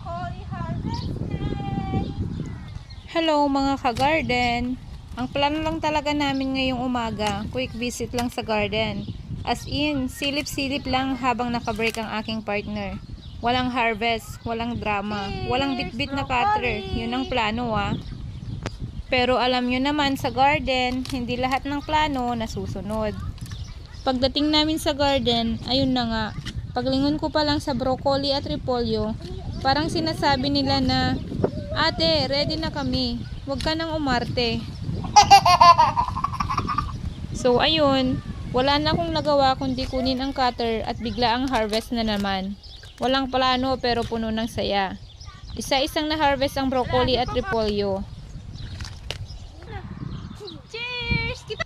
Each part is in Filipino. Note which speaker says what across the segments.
Speaker 1: broccoli harvest day!
Speaker 2: Hello mga ka-garden! Ang plano lang talaga namin ngayong umaga, quick visit lang sa garden. As in, silip-silip lang habang nakabreak ang aking partner. Walang harvest, walang drama, walang bitbit na cutter. Yun ang plano Pero alam nyo naman sa garden, hindi lahat ng plano nasusunod. Pagdating namin sa garden, ayun na nga. Paglingon ko pa lang sa broccoli at repolyo, parang sinasabi nila na, "Ate, ready na kami. Huwag ka nang umarte." So ayun, wala na akong nagawa kundi kunin ang cutter at bigla ang harvest na naman. Walang plano pero puno ng saya. Isa-isang na-harvest ang broccoli at repolyo.
Speaker 1: Cheers!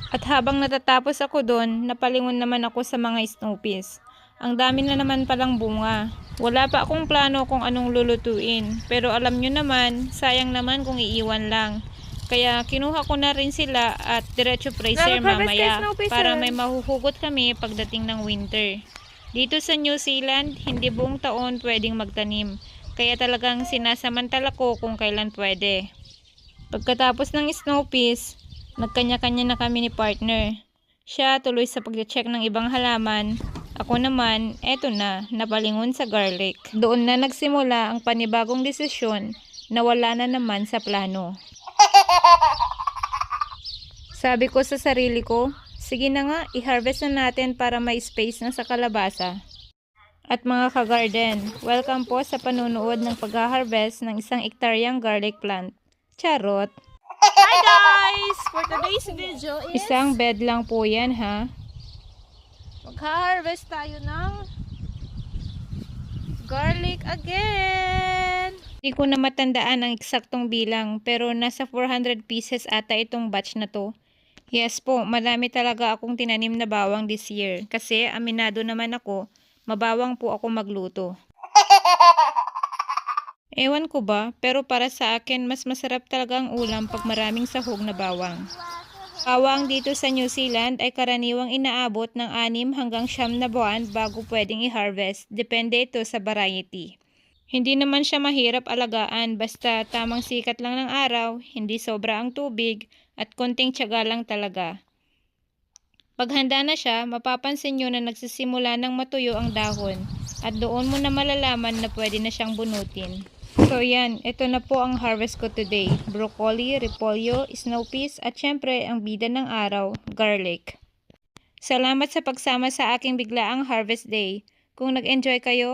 Speaker 2: At habang natatapos ako doon, napalingon naman ako sa mga snow peas. Ang dami na naman palang bunga. Wala pa akong plano kung anong lulutuin. Pero alam nyo naman, sayang naman kung iiwan lang. Kaya kinuha ko na rin sila at diretso freezer mamaya para may mahuhugot kami pagdating ng winter. Dito sa New Zealand, hindi buong taon pwedeng magtanim. Kaya talagang sinasamantala ko kung kailan pwede. Pagkatapos ng snow peas, nagkanya-kanya na kami ni partner. Siya tuloy sa pag-check ng ibang halaman. Ako naman, eto na, napalingon sa garlic. Doon na nagsimula ang panibagong desisyon na wala na naman sa plano. Sabi ko sa sarili ko, sige na nga, i-harvest na natin para may space na sa kalabasa. At mga ka-garden, welcome po sa panunood ng pag-harvest ng isang hektaryang garlic plant. Charot!
Speaker 1: Hi guys! For today's video is
Speaker 2: Isang bed lang po yan ha.
Speaker 1: mag-harvest tayo ng garlic again!
Speaker 2: Hindi ko na matandaan ang eksaktong bilang pero nasa 400 pieces ata itong batch na to. Yes po, madami talaga akong tinanim na bawang this year kasi aminado naman ako, mabawang po ako magluto. Ewan ko ba, pero para sa akin mas masarap talaga ang ulam pag maraming sahog na bawang. Bawang dito sa New Zealand ay karaniwang inaabot ng 6 hanggang 9 na buwan bago pwedeng i-harvest, depende ito sa variety. Hindi naman siya mahirap alagaan basta tamang sikat lang ng araw, hindi sobra ang tubig, at konting tiyaga lang talaga. Pag handa na siya, mapapansin nyo na nagsisimula ng matuyo ang dahon at doon mo na malalaman na pwede na siyang bunutin. So yan, ito na po ang harvest ko today. Broccoli, repolyo, snow peas at syempre ang bida ng araw, garlic. Salamat sa pagsama sa aking biglaang harvest day. Kung nag-enjoy kayo,